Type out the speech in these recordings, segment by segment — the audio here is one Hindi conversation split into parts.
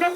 अब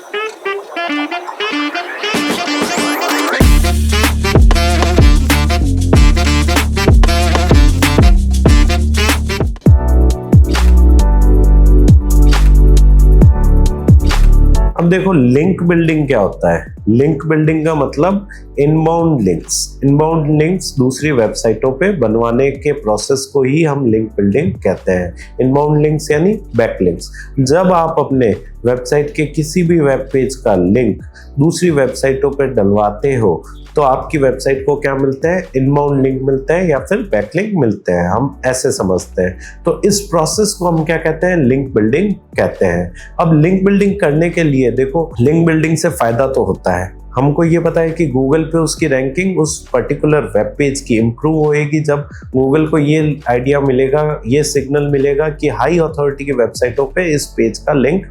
देखो लिंक बिल्डिंग क्या होता है। लिंक बिल्डिंग का मतलब इनबाउंड लिंक्स दूसरी वेबसाइटों पे बनवाने के प्रोसेस को ही हम लिंक बिल्डिंग कहते हैं। इनबाउंड लिंक्स यानी बैक लिंक्स। जब आप अपने वेबसाइट के किसी भी वेब पेज का लिंक दूसरी वेबसाइटों पे डलवाते हो तो आपकी वेबसाइट को क्या मिलता है, इनबाउंड लिंक मिलता है या फिर बैक लिंक मिलते हैं, हम ऐसे समझते हैं। तो इस प्रोसेस को हम क्या कहते हैं, लिंक बिल्डिंग कहते हैं। अब लिंक बिल्डिंग करने के लिए देखो, लिंक बिल्डिंग से फायदा तो होता है, हमको ये पता है कि गूगल पे उसकी रैंकिंग उस पर्टिकुलर वेब पेज की इम्प्रूव होएगी जब गूगल को ये आइडिया मिलेगा, ये सिग्नल मिलेगा कि हाई अथॉरिटी की वेबसाइटों पे इस पेज का लिंक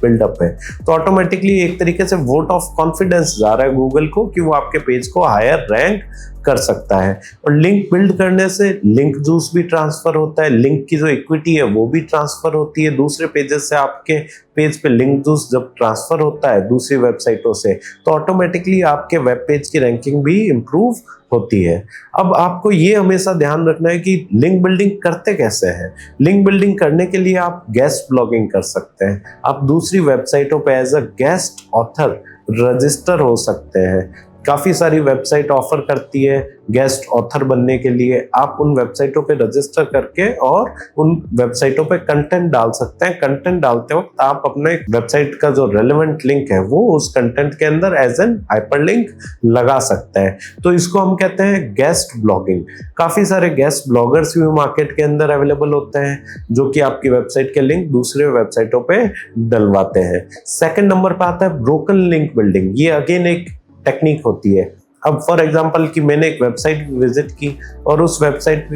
बिल्डअप है। तो ऑटोमेटिकली एक तरीके से वोट ऑफ कॉन्फिडेंस जा रहा है गूगल को कि वो आपके पेज को हायर रैंक कर सकता है। और लिंक बिल्ड करने से लिंक जूस भी ट्रांसफर होता है, लिंक की जो इक्विटी है वो भी ट्रांसफर होती है दूसरे पेजेस से। आपके पेज पे लिंक जूस जब ट्रांसफर होता है दूसरी वेबसाइटों से तो ऑटोमेटिकली आपके वेब पेज की रैंकिंग भी इंप्रूव होती है। अब आपको ये हमेशा ध्यान रखना है कि लिंक बिल्डिंग करते कैसे हैं। लिंक बिल्डिंग करने के लिए आप गेस्ट ब्लॉगिंग कर सकते हैं। आप दूसरी वेबसाइटों पे as a guest author register हो सकते हैं। काफ़ी सारी वेबसाइट ऑफर करती है गेस्ट ऑथर बनने के लिए। आप उन वेबसाइटों पे रजिस्टर करके और उन वेबसाइटों पे कंटेंट डाल सकते हैं। कंटेंट डालते वक्त आप अपने वेबसाइट का जो रेलेवेंट लिंक है वो उस कंटेंट के अंदर एज एन हाइपरलिंक लगा सकते हैं। तो इसको हम कहते हैं गेस्ट ब्लॉगिंग। काफ़ी सारे गेस्ट ब्लॉगर्स भी मार्केट के अंदर अवेलेबल होते हैं जो कि आपकी वेबसाइट के लिंक दूसरे वेबसाइटों पे डलवाते हैं। सेकेंड नंबर पे आता है ब्रोकन लिंक बिल्डिंग। ये अगेन एक टेक्निक होती है। अब फॉर एग्जांपल कि मैंने एक वेबसाइट विजिट की और उस वेबसाइट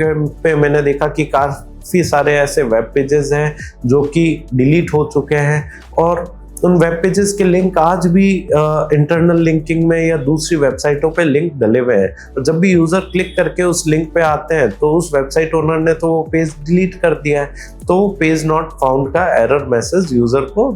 पे मैंने देखा कि काफ़ी सारे ऐसे वेब पेजेस हैं जो कि डिलीट हो चुके हैं और उन वेब पेजेस के लिंक आज भी इंटरनल लिंकिंग में या दूसरी वेबसाइटों पे लिंक डले हुए हैं। और जब भी यूज़र क्लिक करके उस लिंक पे आते हैं तो उस वेबसाइट ओनर ने तो वो पेज डिलीट कर दिया है, तो पेज नॉट फाउंड का एरर मैसेज यूज़र को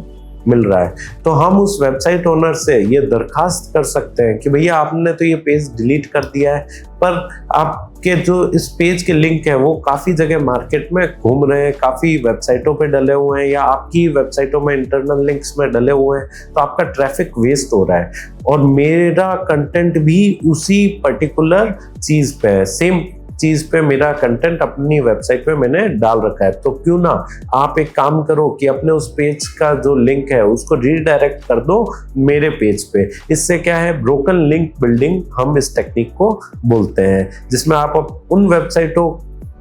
मिल रहा है। तो हम उस वेबसाइट ओनर से ये दरखास्त कर सकते हैं कि भैया आपने तो ये पेज डिलीट कर दिया है पर आपके जो इस पेज के लिंक है वो काफ़ी जगह मार्केट में घूम रहे हैं, काफ़ी वेबसाइटों पे डले हुए हैं या आपकी वेबसाइटों में इंटरनल लिंक्स में डले हुए हैं, तो आपका ट्रैफिक वेस्ट हो रहा है और मेरा कंटेंट भी उसी पर्टिकुलर चीज़ पे है, सेम चीज पे मेरा कंटेंट अपनी वेबसाइट पे मैंने डाल रखा है। तो क्यों ना आप एक काम करो कि अपने उस पेज का जो लिंक है उसको रीडायरेक्ट कर दो मेरे पेज पे। इससे क्या है, ब्रोकन लिंक बिल्डिंग हम इस टेक्निक को बोलते हैं, जिसमें आप उन वेबसाइटों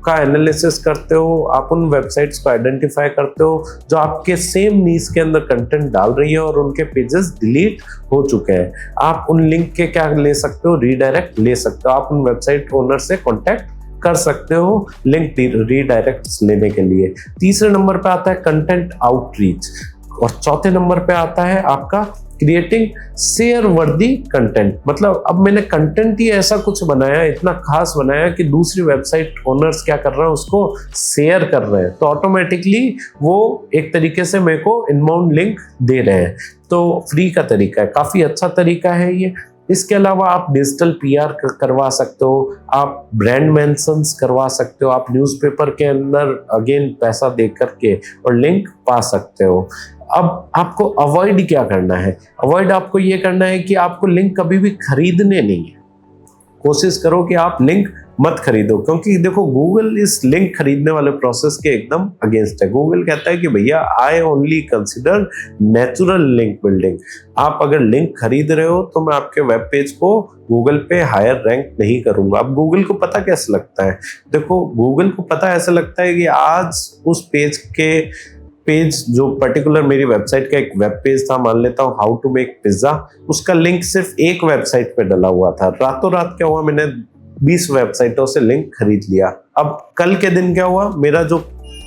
का एनालिसिस करते हो, आप उन वेबसाइट्स को आइडेंटिफाई करते हो जो आपके सेम नीश के अंदर कंटेंट डाल रही है और उनके पेजेस डिलीट हो चुके हैं। आप उन लिंक के क्या ले सकते हो, रीडायरेक्ट ले सकते हो। आप उन वेबसाइट ओनर से कॉन्टैक्ट कर सकते हो लिंक रीडायरेक्ट लेने के लिए। तीसरे नंबर पे आता है कंटेंट आउटरीच और चौथे नंबर पे आता है आपका क्रिएटिंग शेयर वर्दी कंटेंट। मतलब अब मैंने कंटेंट ही ऐसा कुछ बनाया, इतना खास बनाया कि दूसरी वेबसाइट ओनर्स क्या कर रहे हैं, उसको शेयर कर रहे हैं, तो ऑटोमेटिकली वो एक तरीके से मेरे को इनबाउंड लिंक दे रहे हैं। तो फ्री का तरीका है, काफ़ी अच्छा तरीका है ये। इसके अलावा आप डिजिटल पीआर करवा सकते हो, आप ब्रांड मेंशंस करवा सकते हो, आप न्यूज़पेपर के अंदर अगेन पैसा दे करके और लिंक पा सकते हो। अब आपको अवॉइड क्या करना है, अवॉइड आपको ये करना है कि आपको लिंक कभी भी खरीदने नहीं है। कोशिश करो कि आप लिंक मत खरीदो, क्योंकि देखो गूगल इस लिंक खरीदने वाले प्रोसेस के एकदम अगेंस्ट है। गूगल कहता है कि भैया I only consider natural link building. आप अगर लिंक खरीद रहे हो तो मैं आपके वेब पेज को गूगल पे हायर रैंक नहीं करूंगा। अब गूगल को पता कैसे लगता है, देखो गूगल को पता ऐसा लगता है कि आज उस पेज जो पर्टिकुलर मेरी वेबसाइट का एक वेब पेज था, मान लेता हूँ हाउ टू मेक पिज्जा, उसका लिंक सिर्फ एक वेबसाइट पे डला हुआ था। रातों रात क्या हुआ, मैंने 20 वेबसाइटों से लिंक खरीद लिया। अब कल के दिन क्या हुआ, मेरा जो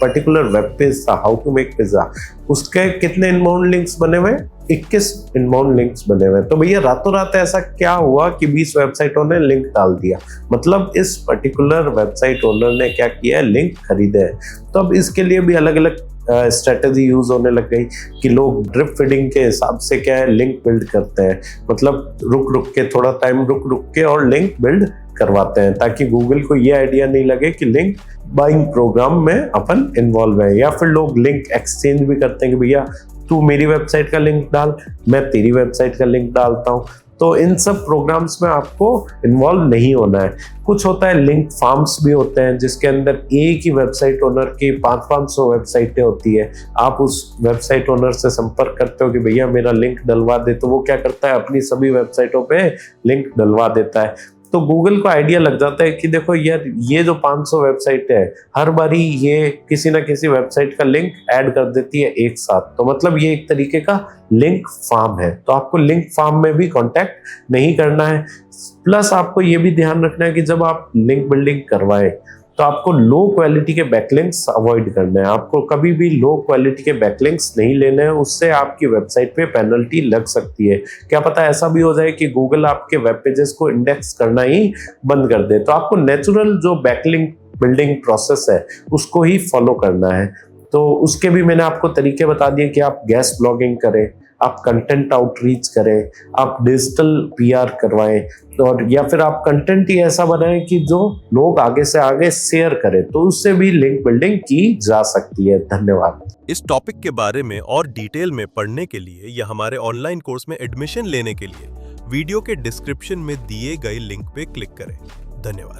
पर्टिकुलर वेब पेज था हाउ टू मेक पिज्जा, उसके कितने इनबाउंड लिंक्स बने हुए, 21 इनबाउंड लिंक्स बने हुए। तो भैया रातों रात ऐसा क्या हुआ कि 20 वेबसाइटों ने लिंक डाल दिया, मतलब इस पर्टिकुलर वेबसाइट ओनर ने क्या किया है, लिंक खरीदे हैं। तो अब इसके लिए भी अलग अलग स्ट्रेटेजी यूज होने लग गई कि लोग ड्रिप फीडिंग के हिसाब से क्या है लिंक बिल्ड करते हैं, मतलब रुक रुक के, थोड़ा टाइम रुक रुक के और लिंक बिल्ड करवाते हैं, ताकि गूगल को ये आइडिया नहीं लगे कि लिंक बाइंग प्रोग्राम में अपन इन्वॉल्व है। या फिर लोग लिंक एक्सचेंज भी करते हैं कि भैया तू मेरी वेबसाइट का लिंक डाल, मैं तेरी वेबसाइट का लिंक डालता हूँ। तो इन सब प्रोग्राम्स में आपको इन्वॉल्व नहीं होना है। कुछ होता है लिंक फार्म्स भी होते हैं, जिसके अंदर एक ही वेबसाइट ओनर की 500-500 वेबसाइटें होती है। आप उस वेबसाइट ओनर से संपर्क करते हो कि भैया मेरा लिंक डलवा दे, तो वो क्या करता है अपनी सभी वेबसाइटों पे लिंक डलवा देता है। तो गूगल को आइडिया लग जाता है कि देखो यार ये जो 500 वेबसाइट है, हर बारी ये किसी ना किसी वेबसाइट का लिंक ऐड कर देती है एक साथ, तो मतलब ये एक तरीके का लिंक फार्म है। तो आपको लिंक फार्म में भी कांटेक्ट नहीं करना है। प्लस आपको ये भी ध्यान रखना है कि जब आप लिंक बिल्डिंग करवाएं तो आपको लो क्वालिटी के बैकलिंक्स अवॉइड करना है। आपको कभी भी लो क्वालिटी के बैकलिंक्स नहीं लेने हैं, उससे आपकी वेबसाइट पे पेनल्टी लग सकती है। क्या पता ऐसा भी हो जाए कि गूगल आपके वेब पेजेस को इंडेक्स करना ही बंद कर दे। तो आपको नेचुरल जो बैकलिंक बिल्डिंग प्रोसेस है उसको ही फॉलो करना है। तो उसके भी मैंने आपको तरीके बता दिए कि आप गेस्ट ब्लॉगिंग करें, आप कंटेंट आउटरीच करें, आप डिजिटल पीआर करवाएं, और या फिर आप कंटेंट ही ऐसा बनाएं कि जो लोग आगे से आगे शेयर करें, तो उससे भी लिंक बिल्डिंग की जा सकती है। धन्यवाद। इस टॉपिक के बारे में और डिटेल में पढ़ने के लिए या हमारे ऑनलाइन कोर्स में एडमिशन लेने के लिए वीडियो के डिस्क्रिप्शन में दिए गए लिंक पे क्लिक करें। धन्यवाद।